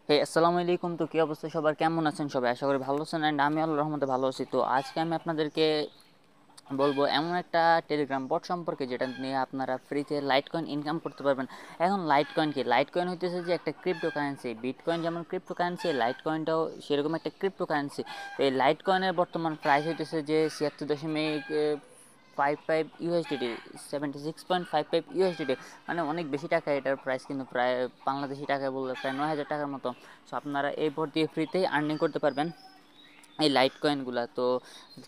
আসসালামু আলাইকুম। তো কী অবস্থা সবার, কেমন আছেন সবাই? আশা করি ভালো আছেন অ্যান্ড আমি আল্লাহর রহমতে ভালো আছি। তো আজকে আমি আপনাদেরকে বলবো এমন একটা টেলিগ্রাম বট সম্পর্কে যেটা নিয়ে আপনারা ফ্রিতে লাইট কয়েন ইনকাম করতে পারবেন। এখন লাইট কয়েন কি? লাইট কয়েন হইতেছে যে একটা ক্রিপ্টো কারেন্সি। বিটকয়েন যেমন ক্রিপ্টো কারেন্সি, লাইট কয়েনটাও সেরকম একটা ক্রিপ্টো কারেন্সি। তো এই লাইট কয়েনের বর্তমান প্রাইস হইতেছে যে 76.55 ইউএসডিটি, 76.55 ইউএসডিটি, মানে অনেক বেশি টাকা এটার প্রাইস, কিন্তু প্রায় বাংলাদেশি টাকায় বললে প্রায় 9,000 টাকার মতো। সো আপনারা এই ভোট দিয়ে ফ্রিতেই আর্নিং করতে পারবেন এই লাইট কয়েনগুলো। তো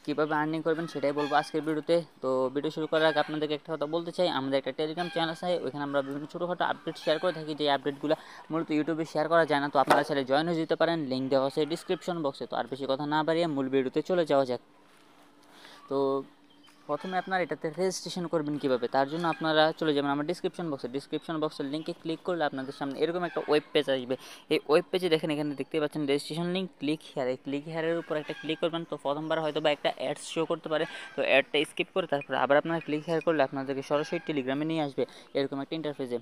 কীভাবে আর্নিং করবেন সেটাই বলবো আজকের ভিডিওতে। তো ভিডিও শুরু করার আগে আপনাদেরকে একটা কথা বলতে চাই, আমাদের একটা টেলিগ্রাম চ্যানেল আছে, ওইখানে আমরা বিভিন্ন ছোটোখাটো আপডেট শেয়ার করে থাকি। যে আপডেটগুলো মূলত ইউটিউবে শেয়ার করা যায় না, তো আপনারা চাইলে জয়েন হয়ে যেতে পারেন, লিঙ্ক দেওয়া আছে ডিসক্রিপশন বক্সে। তো আর বেশি কথা না বাড়িয়ে মূল ভিডিওতে চলে যাওয়া যাক। তো প্রথমে আপনারা এটাতে রেজিস্ট্রেশন করবেন কীভাবে, তার জন্য আপনারা চলে যাবেন আমার ডিসক্রিপশন বক্সের লিঙ্কে ক্লিক করলে আপনাদের সামনে এরকম একটা ওয়েব পেজ আসবে। এই ওয়েব পেজে দেখেন, এখানে দেখতে পাচ্ছেন রেজিস্ট্রেশন লিঙ্ক, ক্লিক হেয়ার। এই ক্লিক হেয়ারের উপর একটা ক্লিক করবেন। তো প্রথমবার হয়তো বা একটা অ্যাডস শো করতে পারে, তো অ্যাডটা স্কিপ করে তারপরে আবার আপনারা ক্লিক হেয়ার করলে আপনাদেরকে সরাসরি টেলিগ্রামে নিয়ে আসবে এরকম একটা ইন্টারফেসে।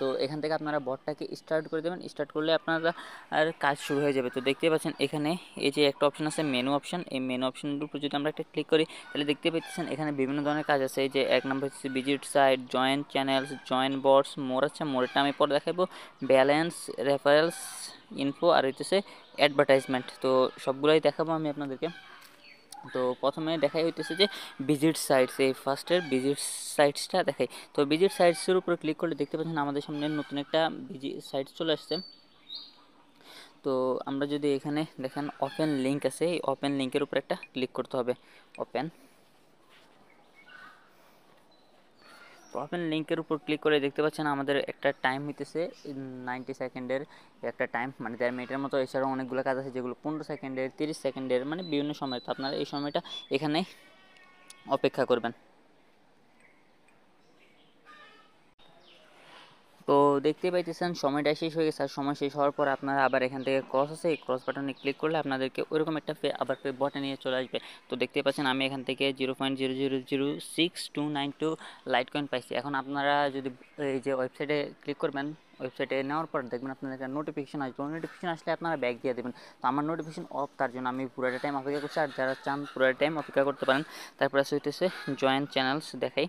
তো এখান থেকে আপনারা বটটাকে স্টার্ট করে দেবেন। স্টার্ট করলে আপনারা আর কাজ শুরু হয়ে যাবে। তো দেখতে পাচ্ছেন এখানে এই যে একটা অপশন আছে মেনু অপশন, এই মেনু অপশনের উপর যদি আমরা একটা ক্লিক করি তাহলে দেখতে পাচ্ছেন এখানে বিভিন্ন ধরনের কাজ আছে। এই যে এক নম্বর হচ্ছে visit site, join channels, join bots, more আছে, মোরটা আমি পরে দেখাবো, ব্যালেন্স, রেফারেলস, ইনফো, আর হইতেছে অ্যাডভার্টাইজমেন্ট। তো সবগুলোই দেখাবো আমি আপনাদেরকে। তো প্রথমে দেখাই হইতেছে যে ভিজিট সাইটস, এই ফার্স্টের ভিজিট সাইটসটা দেখাই। তো ভিজিট সাইটসের উপরে ক্লিক করলে দেখতে পাচ্ছেন আমাদের সামনে নতুন একটা ভিজিট সাইটস চলে আসছে। তো আমরা যদি এখানে দেখেন ওপেন লিঙ্ক আছে, এই ওপেন লিঙ্কের উপর একটা ক্লিক করতে হবে। ওপেন ওপেন লিঙ্কের উপর ক্লিক করে দেখতে পাচ্ছেন আমাদের একটা টাইম হইতেছে 90 সেকেন্ডের একটা টাইম, মানে 1.5 মিনিটের মতো। এছাড়াও অনেকগুলো কাজ আছে যেগুলো 15 সেকেন্ডের, 30 সেকেন্ডের, মানে বিভিন্ন সময়। তো আপনারা এই সময়টা এখানে অপেক্ষা করবেন। তো দেখতে পাইতেছেন সময়টা শেষ হয়ে গেছে। আর সময় শেষ হওয়ার পর আপনারা আবার এখান থেকে ক্রস আছে, এই ক্রস বাটনে ক্লিক করলে আপনাদেরকে ওইরকম একটা আবার বটে নিয়ে চলে আসবে। তো দেখতে পাচ্ছেন আমি এখান থেকে 0.0006292 লাইট কয়েন পাইছি। এখন আপনারা যদি এই যে ওয়েবসাইটে ক্লিক করবেন, ওয়েবসাইটে নেওয়ার পর দেখবেন আপনাদের একটা নোটিফিকেশন আসবে। নোটিফিকেশন আসলে আপনারা ব্যাক দিয়ে দেবেন। তো আমার নোটিফিকেশন অফ, তার জন্য আমি পুরোটা টাইম অপেক্ষা করছি। আর যারা চান পুরোটা টাইম অপেক্ষা করতে পারেন। তারপরে হইতেছে জয়েন চ্যানেলস দেখাই।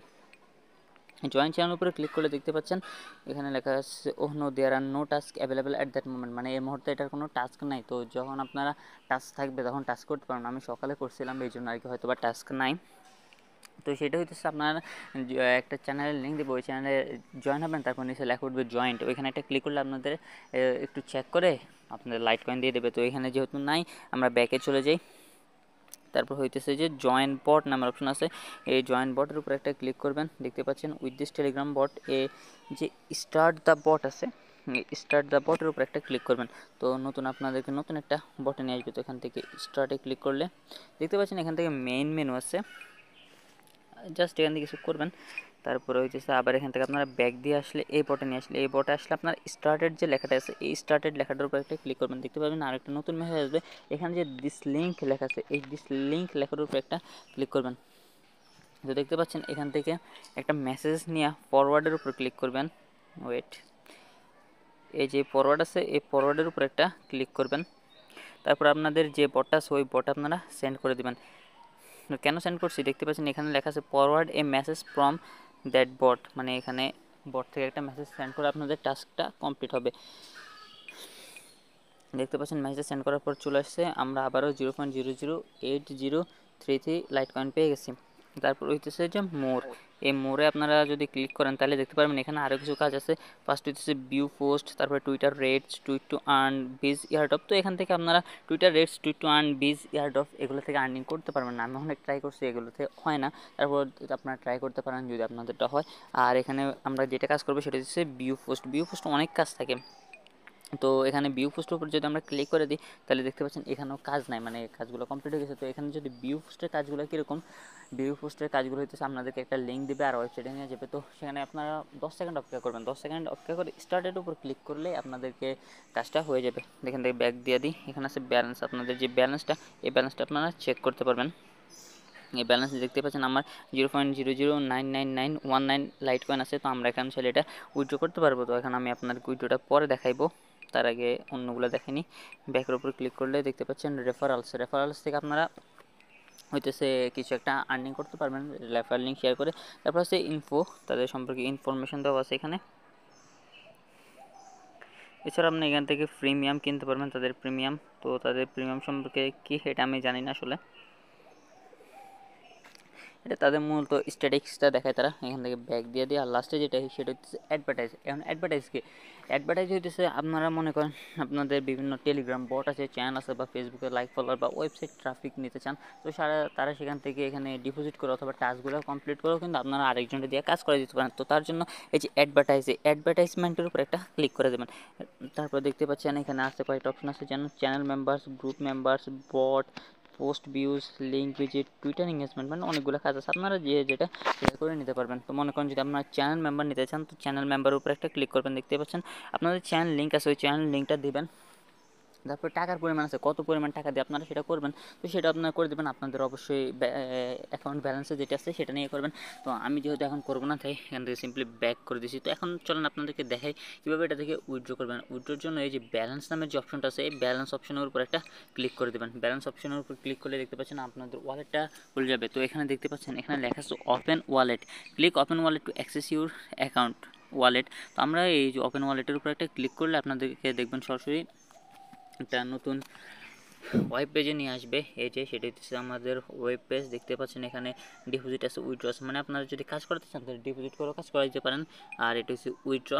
জয়েন চ্যানেল উপরে ক্লিক করলে দেখতে পাচ্ছেন এখানে লেখা আছে oh no there are no task available at that moment, মানে এই মুহূর্তে এটার কোনো টাস্ক নাই। তো যখন আপনারা টাস্ক থাকবে তখন টাস্ক করতে পারবেন। আমি সকালে করছিলাম, এই জন্য আর কি, হয়তো বা টাস্ক নাই। তো সেটা হইতেছে আপনার একটা চ্যানেলের লিঙ্ক দেবো, ওই চ্যানেলে জয়েন হবেন। তারপর নিচে লেখা উঠবে জয়েন্ট, ওইখানে একটা ক্লিক করলে আপনাদের একটু চেক করে আপনাদের লাইট কয়েন দিয়ে দেবে। তো এখানে যেহেতু নাই, আমরা ব্যাকে চলে যাই। তারপর হইতেছে যে জয়েন বট নামের অপশন আছে, এই জয়েন বটের উপর একটা ক্লিক করবেন। দেখতে পাচ্ছেন উইথ দিস টেলিগ্রাম বট এ যে স্টার্ট দ্য বট আছে, স্টার্ট দ্য বটের উপর একটা ক্লিক করবেন। তো নতুন আপনাদেরকে নতুন একটা বটে নিয়ে আসবে। তো এখান থেকে স্টার্টে ক্লিক করলে দেখতে পাচ্ছেন এখান থেকে মেইন মেনু আছে, জাস্ট এখান থেকে কিছু করবেন। তারপরে হইতেছে আবার এখান থেকে আপনারা ব্যাক দিয়ে আসলে এই বটে নিয়ে আসলে, এই বটে আসলে আপনার স্টার্টেড যে লেখাটা আছে, এই স্টার্টেড লেখাটার উপর একটা ক্লিক করবেন। দেখতে পাবেন আরেকটা নতুন মেসেজ আসবে। এখানে যে দিস লিঙ্ক লেখা আছে, এই দিস লিঙ্ক লেখার উপর একটা ক্লিক করবেন। তো দেখতে পাচ্ছেন এখান থেকে একটা মেসেজ নিয়ে ফরওয়ার্ডের উপর ক্লিক করবেন। ওয়েট, এই যে ফরওয়ার্ড আছে, এই ফরওয়ার্ডের উপর একটা ক্লিক করবেন। তারপর আপনাদের যে বটটা আছে ওই বট আপনারা সেন্ড করে দেবেন। কেন সেন্ড করছি দেখতে পাচ্ছেন এখানে লেখা আছে forward a message from that bot, মানে এখানে বট থেকে একটা মেসেজ সেন্ড করে আপনাদের টাস্কটা কমপ্লিট হবে। দেখতে পাচ্ছেন মেসেজ সেন্ড করার পর চলে আসছে, আমরা আবারও 0.00833 লাইট কয়েন পেয়ে গেছি। তারপর হইতেছে যে মোর, এই মোরে আপনারা যদি ক্লিক করেন তাহলে দেখতে পারবেন এখানে আরও কিছু কাজ আছে। ফার্স্ট হইতেছে ভিউ পোস্ট, তারপরে Twitter rates, tweet to earn বিজ ইয়ারডপ। তো এখান থেকে আপনারা Twitter rates, tweet to earn বিজ ইয়ারডপ এগুলো থেকে আর্নিং করতে পারবেন না। আমি অনেক ট্রাই করছি, এগুলোতে হয় না। তারপর আপনারা ট্রাই করতে পারেন যদি আপনাদেরটা হয়। আর এখানে আমরা যেটা কাজ করবো সেটা হচ্ছে ভিউ পোস্ট। ভিউ পোস্ট অনেক কাজ থাকে। তো এখানে ভিউ পোস্টের উপর যদি আমরা ক্লিক করে দিই তাহলে দেখতে পাচ্ছেন এখানেও কাজ নাই, মানে কাজগুলো কমপ্লিট হয়ে গেছে। তো এখানে যদি ভিউ পোস্টের কাজগুলো কীরকম, ভিউ পোস্টের কাজগুলো হইতেছে আপনাদেরকে একটা লিঙ্ক দেবে আর ওয়েবসাইটে নিয়ে যাবে। তো সেখানে আপনারা 10 সেকেন্ড অপেক্ষা করবেন। 10 সেকেন্ড অপেক্ষা করে স্টার্টের উপর ক্লিক করলে আপনাদেরকে কাজটা হয়ে যাবে। এখান থেকে ব্যাক দিয়ে দিই, এখানে আছে ব্যালেন্স। আপনাদের যে ব্যালেন্সটা, এই ব্যালেন্সটা আপনারা চেক করতে পারবেন। এই ব্যালেন্স দেখতে পাচ্ছেন আমার 0.00999919 লাইট কয়েন আছে। তো আমরা এখানে চাইলে এটা উইথড্র করতে পারবো। তো এখন আমি আপনাদেরকে উইথড্রটা পরে দেখাইবো। তার আগে অন্যগুলো দেখেনি। ব্যাকের উপর ক্লিক করলে দেখতে পাচ্ছেন রেফারেলস থেকে আপনারা হইতেছে কিছু একটা আর্নিং করতে পারবেন রেফারেল লিঙ্ক শেয়ার করে। তারপর হচ্ছে ইনফো, তাদের সম্পর্কে ইনফরমেশন দেওয়া আছে এখানে। এছাড়া আপনি এখান থেকে প্রিমিয়াম কিনতে পারবেন, তাদের প্রিমিয়াম। তো তাদের প্রিমিয়াম সম্পর্কে কি এটা আমি জানি না আসলে। এটা তাদের মূলত স্ট্যাটিক্সটা দেখায় তারা, এখান থেকে ব্যাক দিয়ে আর লাস্টে যেটা সেটা হচ্ছে অ্যাডভার্টাইজ। এখন অ্যাডভার্টাইজ হইতেছে আপনারা মনে করেন আপনাদের বিভিন্ন টেলিগ্রাম বট আছে, চ্যানেল আছে, বা ফেসবুকে লাইক ফলোয়ার বা ওয়েবসাইট ট্রাফিক নিতে চান, তো তারা সেখান থেকে এখানে ডিপোজিট করে অথবা টাস্কগুলো কমপ্লিট করেও কিন্তু আপনারা আরেকজনকে দিয়ে কাজ করে দিতে পারেন। তো তার জন্য এই যে অ্যাডভার্টাইজমেন্টের উপর একটা ক্লিক করে দেবেন। তারপর দেখতে পাচ্ছেন এখানে আছে কয়েকটা অপশন আছে, যেমন channel members, group members, bot, post views, link visit, Twitter engagement, মানে অনেকগুলো কাজ আছে, আপনারা যেটা শেয়ার করে নিতে পারবেন। তো মনে করেন যদি আপনারা চ্যানেল মেম্বার নিতে চান, তো চ্যানেল মেম্বারের উপর একটা ক্লিক করবেন। দেখতে পাচ্ছেন আপনাদের চ্যানেল লিঙ্ক আছে, ওই চ্যানেল লিঙ্কটা দিবেন। তারপর টাকার পরিমাণ আছে, কত পরিমাণ টাকা দিয়ে আপনারা সেটা করবেন, তো সেটা আপনারা করে দেবেন। আপনাদের অবশ্যই অ্যাকাউন্ট ব্যালেন্সে যেটা আছে সেটা নিয়ে করবেন। তো আমি যেহেতু এখন করবো না, তাই এখান থেকে সিম্পলি ব্যাক করে দিয়েছি। তো এখন চলেন আপনাদেরকে দেখাই কীভাবে এটা থেকে উইথড্র করবেন। উইথড্রোর জন্য এই যে ব্যালেন্স নামের যে অপশনটা আছে, এই ব্যালেন্স অপশনের উপর একটা ক্লিক করে দেবেন। ব্যালেন্স অপশনের উপর ক্লিক করলে দেখতে পাচ্ছেন আপনাদের ওয়ালেটটা খুলে যাবে। তো এখানে দেখতে পাচ্ছেন এখানে লেখা আছে open wallet, click open wallet to access your account wallet. তো আমরা এই যে ওপেন ওয়ালেটের উপর একটা ক্লিক করলে আপনাদেরকে দেখবেন সরাসরি একটা নতুন ওয়েব পেজে নিয়ে আসবে। এই যে সেটা হচ্ছে আমাদের ওয়েব পেজ। দেখতে পাচ্ছেন এখানে ডিপোজিট আছে, উইথড্র আছে, মানে আপনারা যদি কাজ করতে চান তাহলে ডিপোজিট করেও কাজ করা দিতে পারেন। আর এটা হচ্ছে উইথড্র,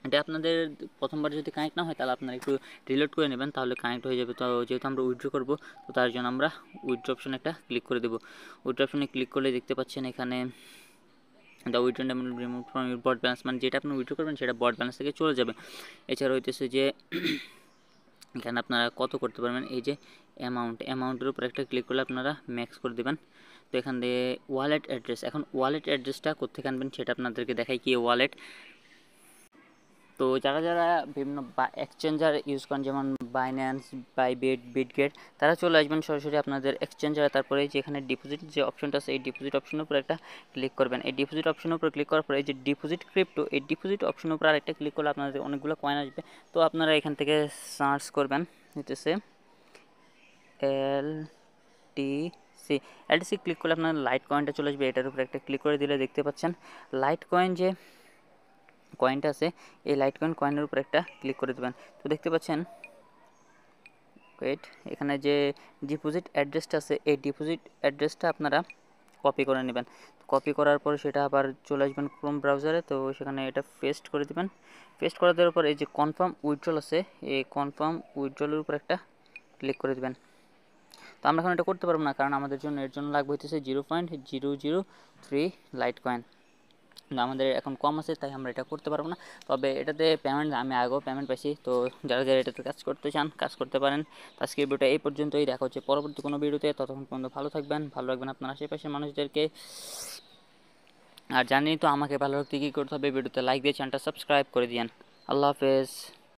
এটা আপনাদের প্রথমবার যদি কানেক্ট না হয় তাহলে আপনারা একটু রিলোড করে নেবেন, তাহলে কানেক্ট হয়ে যাবে। তো যেহেতু আমরা উইথড্র করব, তো তার জন্য আমরা উইথড্র অপশনে একটা ক্লিক করে দেবো। উইথড্র অপশনে ক্লিক করলে দেখতে পাচ্ছেন এখানে the withdraw remove from your bot balance, মানে যেটা আপনি উইথড্র করবেন সেটা বট ব্যালেন্স থেকে চলে যাবে। এছাড়া হইতেছে যে এখানে আপনারা কত করতে পারবেন, এই যে অ্যামাউন্টের উপর একটা ক্লিক করলে আপনারা ম্যাক্স করে দেবেন। তো এখান থেকে ওয়ালেট অ্যাড্রেস, এখন ওয়ালেট অ্যাড্রেসটা কোথেকে আনবেন সেটা আপনাদেরকে দেখাই। কি ওয়ালেট, তো যারা বিভিন্ন এক্সচেঞ্জার ইউজ করেন, যেমন বাইন্যান্স, বাইবিট, বিটগেট, তারা চলে আসবেন সরাসরি আপনাদের এক্সচেঞ্জারে। তারপরে যে এখানে ডিপোজিট যে অপশনটা আছে, এই ডিপোজিট অপশনের উপর একটা ক্লিক করবেন। এই ডিপোজিট অপশনের উপর ক্লিক করার পরে এই যে ডিপোজিট ক্রিপ্টো, এই ডিপোজিট অপশনের উপর আরেকটা ক্লিক করলে আপনাদের অনেকগুলো কয়েন আসবে। তো আপনারা এখান থেকে সার্চ করবেন হইতেছে এলটিসি ক্লিক করলে আপনার লাইট কয়েনটা চলে আসবে। এটার উপর একটা ক্লিক করে দিলে দেখতে পাচ্ছেন লাইট কয়েন যে কয়েনটা আছে, এই লাইট কয়েনের উপর একটা ক্লিক করে দেবেন। তো দেখতে পাচ্ছেন এখানে যে ডিপোজিট অ্যাড্রেসটা আছে, এই ডিপোজিট অ্যাড্রেসটা আপনারা কপি করে নেবেন। কপি করার পর সেটা আবার চলে আসবেন ক্রোম ব্রাউজারে, তো সেখানে এটা পেস্ট করে দেবেন। পেস্ট করে দেওয়ার পর এই যে কনফার্ম উইথড্রল আছে, এই কনফার্ম উইথড্রলের উপর একটা ক্লিক করে দেবেন। তো আমরা এখন এটা করতে পারবো না, কারণ আমাদের জন্য এর জন্য লাগবে হইতেছে 0.003 লাইট কয়েন। আমাদের এখন কম আছে, তাই আমরা এটা করতে পারবো না। তবে এটাতে পেমেন্ট আমি আগেও পেমেন্ট পাইছি। তো যারা এটাতে কাজ করতে চান কাজ করতে পারেন। আজকে ভিডিওটা এই পর্যন্তই, দেখা হচ্ছে পরবর্তী কোনো ভিডিওতে। ততক্ষণ পর্যন্ত ভালো থাকবেন, ভালো রাখবেন আপনার আশেপাশের মানুষদেরকে। আর জানি তো আমাকে ভালো রাখতে কী করতে হবে, ভিডিওতে লাইক দিয়ে চ্যানেলটা সাবস্ক্রাইব করে দিয়েন। আল্লাহ হাফেজ।